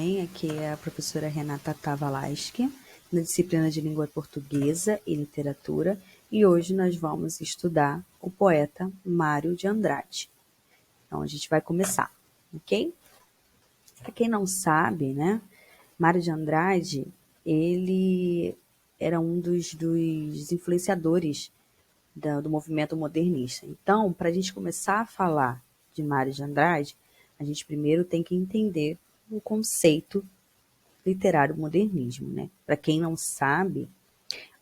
Aqui é a professora Renata Tavalaschi, na disciplina de Língua Portuguesa e Literatura, e hoje nós vamos estudar o poeta Mário de Andrade. Então, a gente vai começar, ok? Para quem não sabe, né, Mário de Andrade, ele era um dos influenciadores do movimento modernista. Então, para a gente começar a falar de Mário de Andrade, a gente primeiro tem que entender o conceito literário modernismo, né? Para quem não sabe,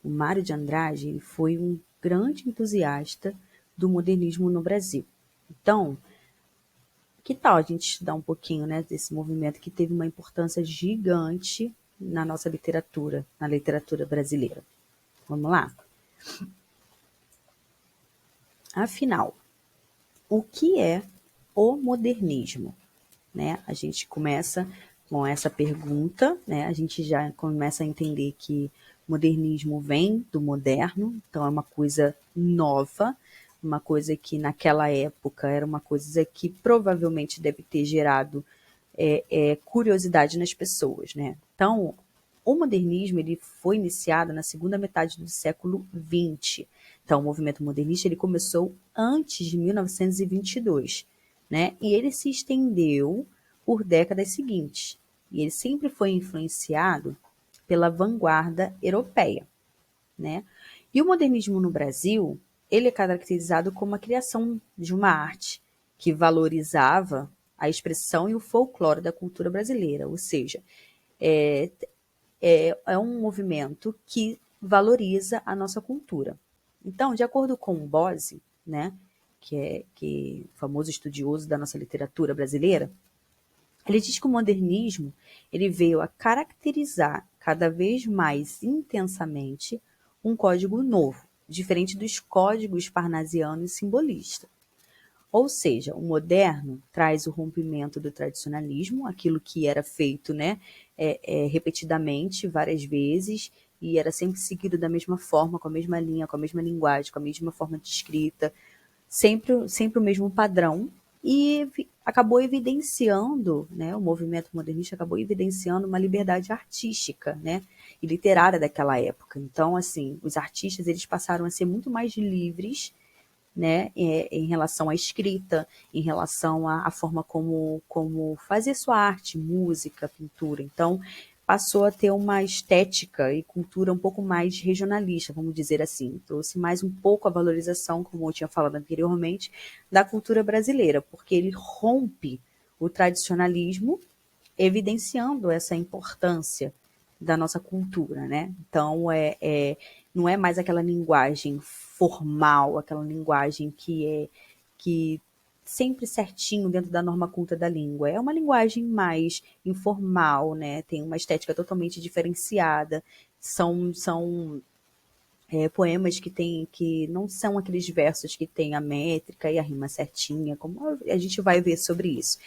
o Mário de Andrade ele foi um grande entusiasta do modernismo no Brasil. Então, que tal a gente estudar um pouquinho, né, desse movimento que teve uma importância gigante na nossa literatura, na literatura brasileira? Vamos lá? Afinal, o que é o modernismo? Né? A gente começa com essa pergunta, né? A gente já começa a entender que modernismo vem do moderno, então é uma coisa nova, uma coisa que naquela época era uma coisa que provavelmente deve ter gerado curiosidade nas pessoas, né? Então, o modernismo ele foi iniciado na segunda metade do século XX. Então, o movimento modernista ele começou antes de 1922, né? E ele se estendeu por décadas seguintes. E ele sempre foi influenciado pela vanguarda europeia, né? E o modernismo no Brasil, ele é caracterizado como a criação de uma arte que valorizava a expressão e o folclore da cultura brasileira, ou seja, é, é um movimento que valoriza a nossa cultura. Então, de acordo com o Bose, né, que é famoso estudioso da nossa literatura brasileira, ele diz que o modernismo ele veio a caracterizar cada vez mais intensamente um código novo, diferente dos códigos parnasiano e simbolista. Ou seja, o moderno traz o rompimento do tradicionalismo, aquilo que era feito, né, repetidamente, várias vezes, e era sempre seguido da mesma forma, com a mesma linha, com a mesma linguagem, com a mesma forma de escrita, sempre o mesmo padrão, e acabou evidenciando, né, o movimento modernista acabou evidenciando uma liberdade artística, né, e literária daquela época. Então, assim, os artistas eles passaram a ser muito mais livres, né, em relação à escrita, em relação à forma como fazer sua arte, música, pintura. Então, passou a ter uma estética e cultura um pouco mais regionalista, vamos dizer assim. Trouxe mais um pouco a valorização, como eu tinha falado anteriormente, da cultura brasileira, porque ele rompe o tradicionalismo, evidenciando essa importância da nossa cultura, né? Então, não é mais aquela linguagem formal, aquela linguagem que sempre certinho dentro da norma culta da língua. É uma linguagem mais informal, né? Tem uma estética totalmente diferenciada. São poemas que não são aqueles versos que tem a métrica e a rima certinha, como a gente vai ver sobre isso.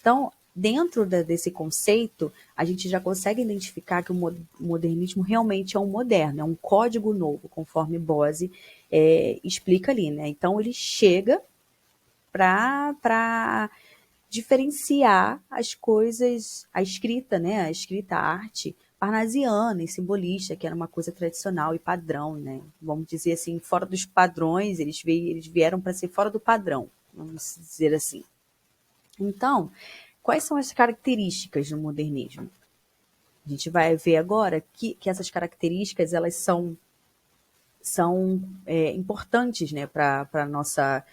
Então, dentro desse conceito, a gente já consegue identificar que o modernismo realmente é um moderno, é um código novo, conforme Bose explica ali, né? Então, ele chega para diferenciar as coisas, a escrita, né? A escrita, a arte parnasiana e simbolista, que era uma coisa tradicional e padrão, né? Vamos dizer assim, fora dos padrões, eles vieram para ser fora do padrão, vamos dizer assim. Então, quais são as características do modernismo? A gente vai ver agora que essas características elas são importantes, né, para a nossa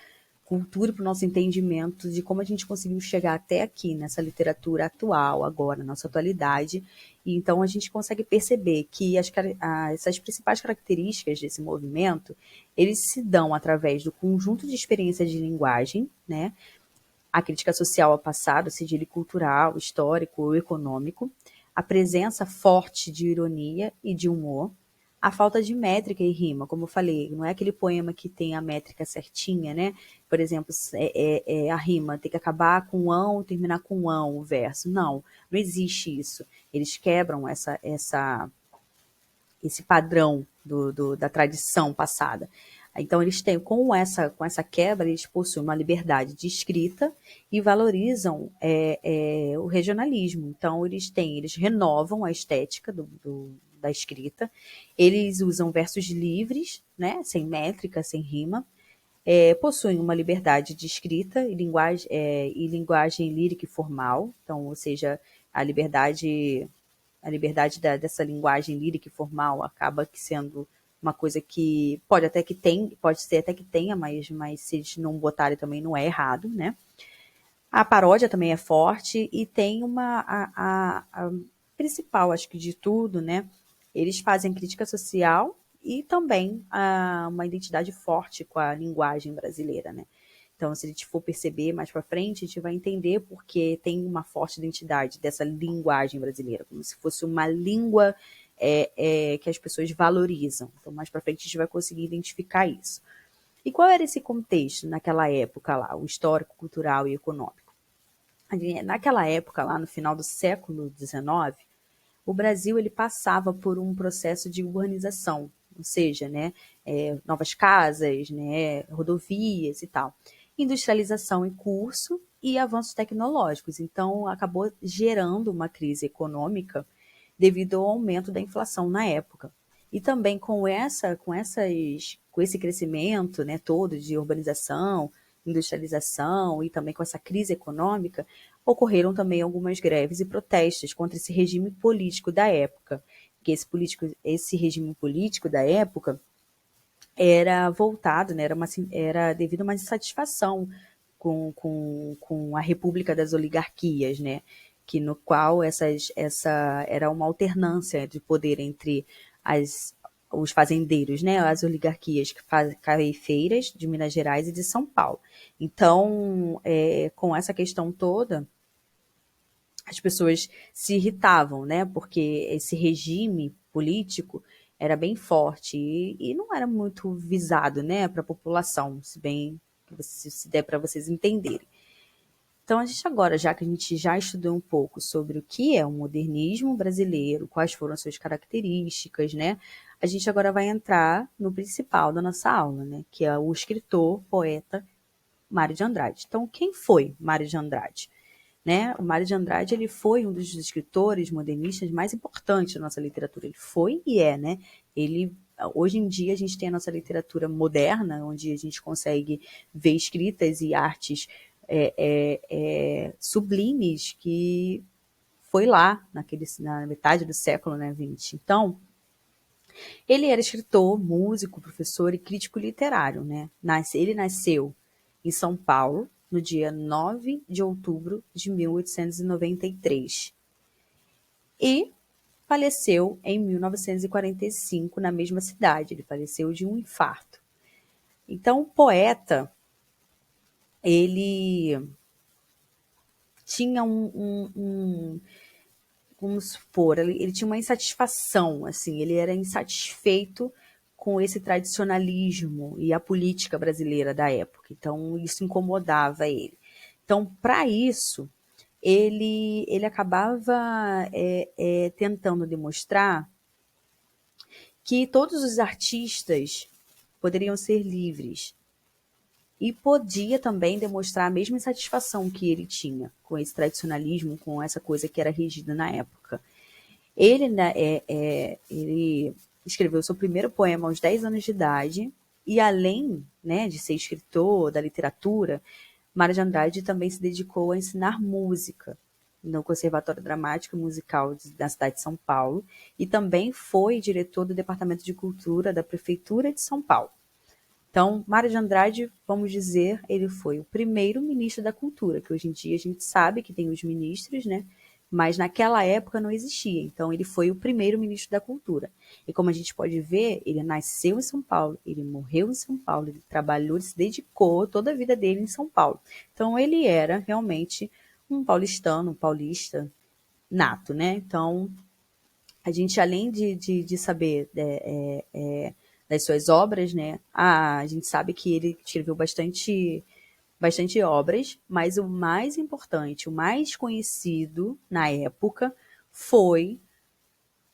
cultura e para o nosso entendimento de como a gente conseguiu chegar até aqui nessa literatura atual, agora, nossa atualidade. E então a gente consegue perceber que essas principais características desse movimento, eles se dão através do conjunto de experiências de linguagem, né? A crítica social ao passado, seja ele cultural, histórico ou econômico, a presença forte de ironia e de humor, a falta de métrica e rima, como eu falei, não é aquele poema que tem a métrica certinha, né? Por exemplo, a rima tem que acabar com ão, terminar com ão o verso. Não existe isso. Eles quebram esse padrão da tradição passada. Então, eles têm, com essa quebra, eles possuem uma liberdade de escrita e valorizam o regionalismo. Então, eles renovam a estética da escrita, eles usam versos livres, né, sem métrica, sem rima, possuem uma liberdade de escrita e linguagem lírica e formal, então, ou seja, a liberdade, dessa linguagem lírica e formal acaba que sendo uma coisa que pode ser até que tenha, mas se eles não botarem também não é errado, né? A paródia também é forte e tem a principal, acho que de tudo, né? Eles fazem crítica social e também uma identidade forte com a linguagem brasileira, né? Então, se a gente for perceber mais para frente, a gente vai entender porque tem uma forte identidade dessa linguagem brasileira, como se fosse uma língua que as pessoas valorizam. Então, mais para frente, a gente vai conseguir identificar isso. E qual era esse contexto naquela época lá, o histórico, cultural e econômico? Naquela época, lá no final do século XIX, o Brasil ele passava por um processo de urbanização, ou seja, né, novas casas, né, rodovias e tal. Industrialização em curso e avanços tecnológicos. Então, acabou gerando uma crise econômica devido ao aumento da inflação na época. E também com esse crescimento, né, todo de urbanização, industrialização e também com essa crise econômica, ocorreram também algumas greves e protestos contra esse regime político da época. Que esse regime político da época era voltado, né, era devido a uma insatisfação com a República das Oligarquias, né, que no qual essa era uma alternância de poder entre os fazendeiros, né, as oligarquias cafeeiras de Minas Gerais e de São Paulo. Então, com essa questão toda, as pessoas se irritavam, né? Porque esse regime político era bem forte e não era muito visado, né, para a população, se bem que se der para vocês entenderem. Então, a gente agora, já que a gente já estudou um pouco sobre o que é o modernismo brasileiro, quais foram as suas características, né? A gente agora vai entrar no principal da nossa aula, né? Que é o escritor, poeta Mário de Andrade. Então, quem foi Mário de Andrade? Né? O Mário de Andrade ele foi um dos escritores modernistas mais importantes da nossa literatura. Ele foi e é, né? Hoje em dia a gente tem a nossa literatura moderna, onde a gente consegue ver escritas e artes sublimes que foi lá na metade do século, né, 20. Então, ele era escritor, músico, professor e crítico literário, né? Ele nasceu em São Paulo no dia 9 de outubro de 1893 e faleceu em 1945 na mesma cidade. Ele faleceu de um infarto. Então, o poeta, ele tinha vamos supor, ele tinha uma insatisfação, assim, ele era insatisfeito com esse tradicionalismo e a política brasileira da época. Então, isso incomodava ele. Então, para isso, ele acabava tentando demonstrar que todos os artistas poderiam ser livres e podia também demonstrar a mesma insatisfação que ele tinha com esse tradicionalismo, com essa coisa que era rígida na época. Ele, né, ele escreveu seu primeiro poema aos 10 anos de idade e além, né, de ser escritor da literatura, Mário de Andrade também se dedicou a ensinar música no Conservatório Dramático e Musical da cidade de São Paulo e também foi diretor do Departamento de Cultura da Prefeitura de São Paulo. Então, Mário de Andrade, vamos dizer, ele foi o primeiro ministro da Cultura, que hoje em dia a gente sabe que tem os ministros, né? Mas naquela época não existia. Então, ele foi o primeiro ministro da Cultura. E como a gente pode ver, ele nasceu em São Paulo, ele morreu em São Paulo, ele trabalhou, ele se dedicou toda a vida dele em São Paulo. Então, ele era realmente um paulistano, um paulista nato, né? Então, a gente, além de saber das suas obras, né? A gente sabe que ele escreveu bastante obras, mas o mais importante, o mais conhecido na época foi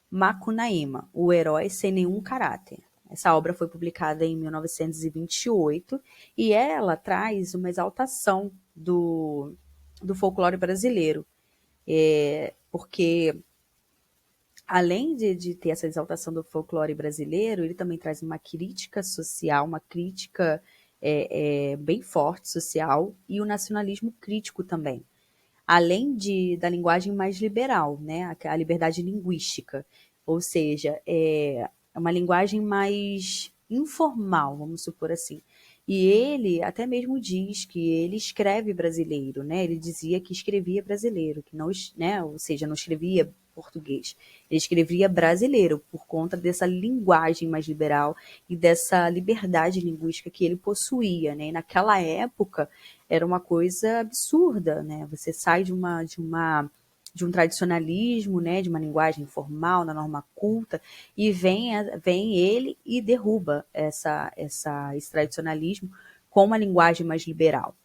Macunaíma, o herói sem nenhum caráter. Essa obra foi publicada em 1928 e ela traz uma exaltação do folclore brasileiro, porque além de ter essa exaltação do folclore brasileiro, ele também traz uma crítica social, uma crítica bem forte social e o nacionalismo crítico também. Além da linguagem mais liberal, né? A liberdade linguística, ou seja, é uma linguagem mais informal, vamos supor assim. E ele até mesmo diz que ele escreve brasileiro, né? Ele dizia que escrevia brasileiro, que não, né? Ou seja, não escrevia português. Ele escrevia brasileiro por conta dessa linguagem mais liberal e dessa liberdade linguística que ele possuía, né? E naquela época era uma coisa absurda, né? Você sai de um tradicionalismo, né, de uma linguagem formal, na norma culta, e vem ele e derruba esse tradicionalismo com uma linguagem mais liberal.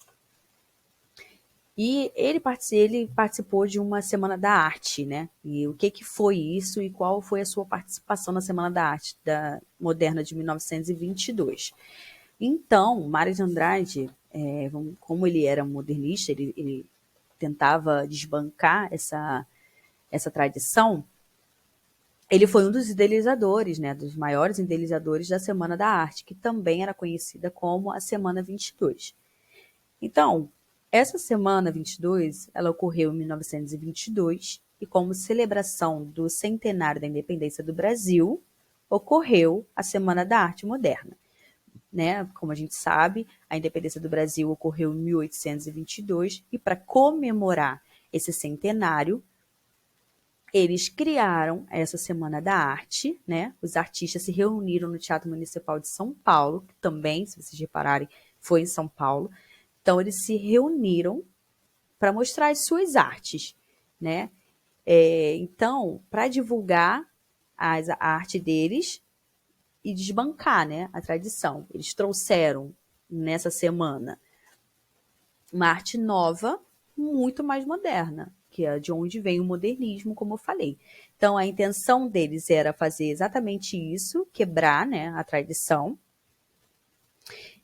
E ele participou de uma Semana da Arte, né? E o que foi isso e qual foi a sua participação na Semana da Arte moderna de 1922? Então, Mário de Andrade, como ele era modernista, ele tentava desbancar essa tradição, ele foi um dos idealizadores, né, dos maiores idealizadores da Semana da Arte, que também era conhecida como a Semana 22. Então, essa Semana 22, ela ocorreu em 1922 e como celebração do centenário da independência do Brasil, ocorreu a Semana da Arte Moderna. Né? Como a gente sabe, a independência do Brasil ocorreu em 1822 e para comemorar esse centenário, eles criaram essa Semana da Arte, né? Os artistas se reuniram no Teatro Municipal de São Paulo, que também, se vocês repararem, foi em São Paulo. Então, eles se reuniram para mostrar as suas artes, né? Então, para divulgar a arte deles e desbancar, né, a tradição. Eles trouxeram nessa semana uma arte nova, muito mais moderna, que é de onde vem o modernismo, como eu falei. Então, a intenção deles era fazer exatamente isso, quebrar, né, a tradição,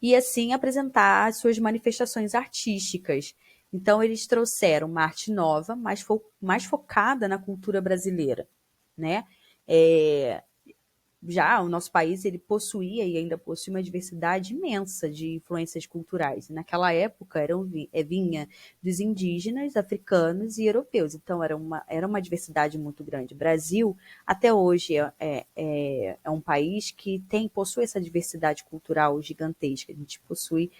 e assim apresentar as suas manifestações artísticas. Então, eles trouxeram uma arte nova, mais focada na cultura brasileira, né? Já o nosso país ele possuía e ainda possui uma diversidade imensa de influências culturais. Naquela época vinha dos indígenas, africanos e europeus. Então era uma diversidade muito grande. O Brasil até hoje é um país que possui essa diversidade cultural gigantesca. A gente possui,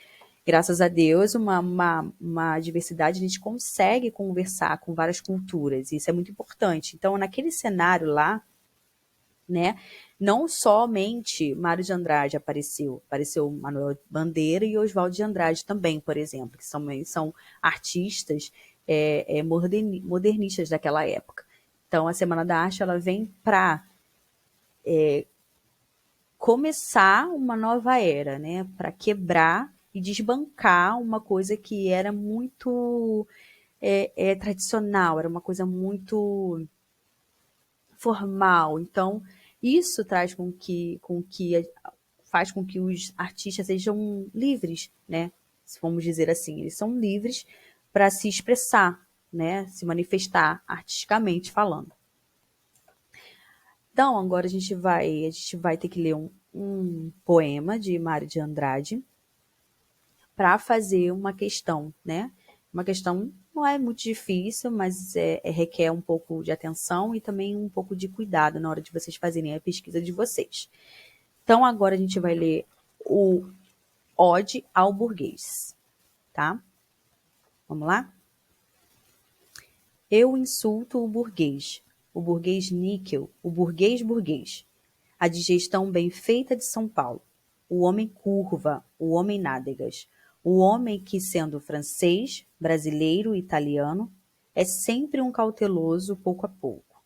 graças a Deus, uma diversidade. A gente consegue conversar com várias culturas. E isso é muito importante. Então naquele cenário lá, né? Não somente Mário de Andrade apareceu Manuel Bandeira e Oswaldo de Andrade também, por exemplo, que são artistas modernistas daquela época. Então, a Semana da Arte ela vem para começar uma nova era, né? Para quebrar e desbancar uma coisa que era muito tradicional, era uma coisa muito formal. Então, isso faz com que os artistas sejam livres, né? Vamos dizer assim, eles são livres para se expressar, né? Se manifestar artisticamente falando. Então, agora a gente vai ter que ler um poema de Mário de Andrade para fazer uma questão, né? Uma questão não é muito difícil, mas requer um pouco de atenção e também um pouco de cuidado na hora de vocês fazerem a pesquisa de vocês. Então, agora a gente vai ler o Ode ao Burguês, tá? Vamos lá? Eu insulto o burguês níquel, o burguês, a digestão bem feita de São Paulo, o homem curva, o homem nádegas, o homem que, sendo francês, brasileiro, italiano, é sempre um cauteloso pouco a pouco.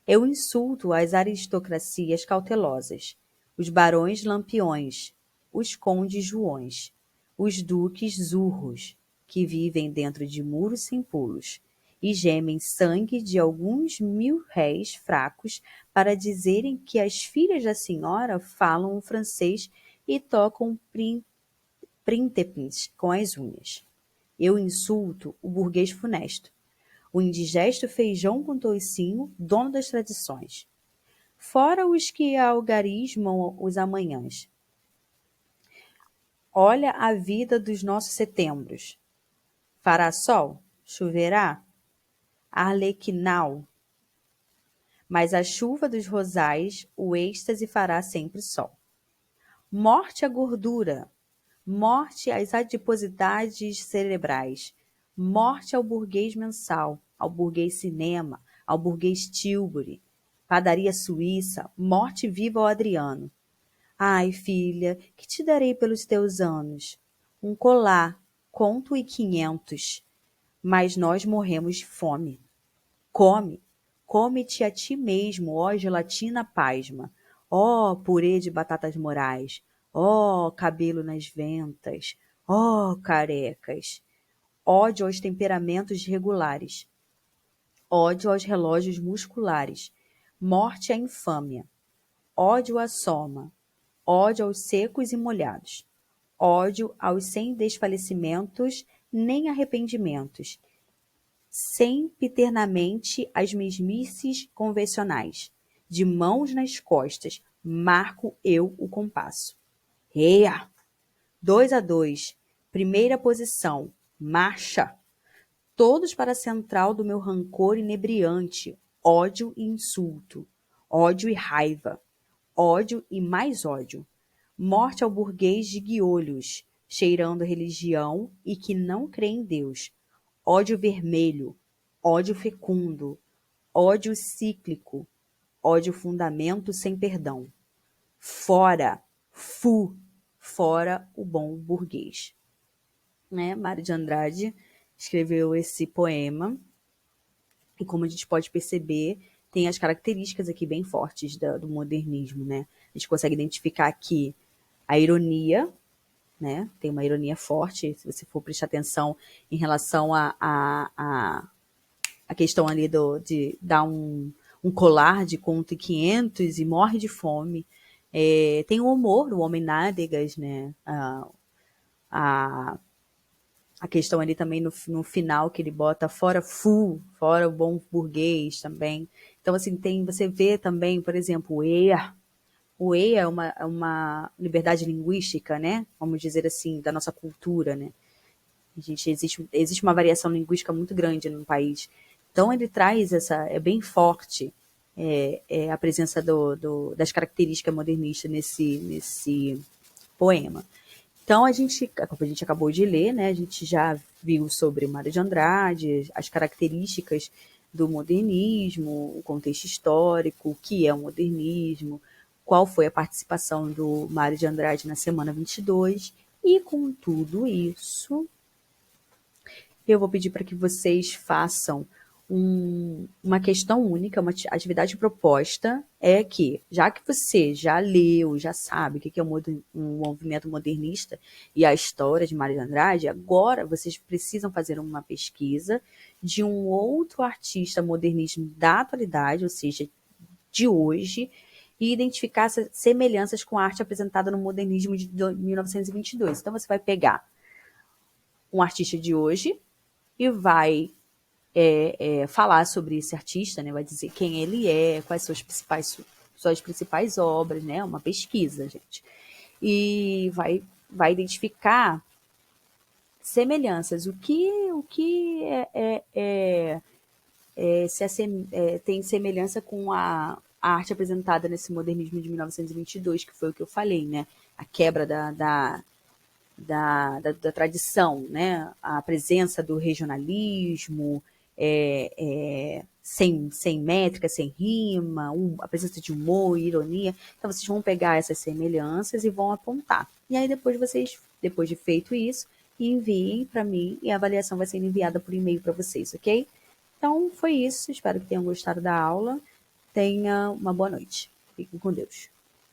Eu insulto as aristocracias cautelosas, os barões lampiões, os condes joões, os duques zurros, que vivem dentro de muros sem pulos, e gemem sangue de alguns mil-réis fracos para dizerem que as filhas da senhora falam o francês e tocam príntepes com as unhas. Eu insulto o burguês funesto, o indigesto feijão com toicinho, dono das tradições. Fora os que algarismam os amanhãs. Olha a vida dos nossos setembros. Fará sol? Choverá? Arlequinal? Mas a chuva dos rosais, o êxtase fará sempre sol. Morte à gordura, morte às adiposidades cerebrais, morte ao burguês mensal, ao burguês cinema, ao burguês Tilbury, padaria suíça, morte viva ao Adriano. Ai, filha, que te darei pelos teus anos? Um colar, conto e 500. Mas nós morremos de fome. Come, come-te a ti mesmo, ó gelatina pasma, ó purê de batatas morais, ó cabelo nas ventas, ó carecas. Ódio aos temperamentos regulares, ódio aos relógios musculares, morte à infâmia, ódio à soma, ódio aos secos e molhados, ódio aos sem desfalecimentos nem arrependimentos, sempiternamente as mesmices convencionais. De mãos nas costas, marco eu o compasso. Reia! 2-2, primeira posição, marcha! Todos para a central do meu rancor inebriante, ódio e insulto, ódio e raiva, ódio e mais ódio. Morte ao burguês de guiolhos, cheirando religião e que não crê em Deus. Ódio vermelho, ódio fecundo, ódio cíclico, ódio fundamento sem perdão. Fora, fora o bom burguês. Né? Mário de Andrade escreveu esse poema e, como a gente pode perceber, tem as características aqui bem fortes do modernismo, né? A gente consegue identificar aqui a ironia, né? Tem uma ironia forte, se você for prestar atenção em relação a questão ali de dar um colar de conto e 500 e morre de fome. Tem o humor do Homem Nádegas, né? A questão ali também no final que ele bota fora fora o bom burguês também. Então, assim, você vê também, por exemplo, o EA é uma liberdade linguística, né? Vamos dizer assim, da nossa cultura, né? Existe uma variação linguística muito grande no país. Então, ele traz é bem forte a presença das características modernistas nesse poema. Então, a gente acabou de ler, né? A gente já viu sobre o Mário de Andrade, as características do modernismo, o contexto histórico, o que é o modernismo, qual foi a participação do Mário de Andrade na semana 22. E com tudo isso, eu vou pedir para que vocês façam uma questão única, uma atividade proposta, é que, já que você já leu, já sabe o que é um movimento modernista e a história de Mário de Andrade, agora vocês precisam fazer uma pesquisa de um outro artista modernista da atualidade, ou seja, de hoje, e identificar essas semelhanças com a arte apresentada no modernismo de 1922. Então, você vai pegar um artista de hoje e vai falar sobre esse artista, né? Vai dizer quem ele é, quais são suas principais obras, né? Uma pesquisa, gente. E vai identificar semelhanças. O que tem semelhança com a arte apresentada nesse modernismo de 1922, que foi o que eu falei, né? A quebra da tradição, né? A presença do regionalismo, sem métrica, sem rima, a presença de humor e ironia. Então, vocês vão pegar essas semelhanças e vão apontar. E aí, depois de feito isso, enviem para mim e a avaliação vai ser enviada por e-mail para vocês, ok? Então, foi isso. Espero que tenham gostado da aula. Tenha uma boa noite. Fiquem com Deus.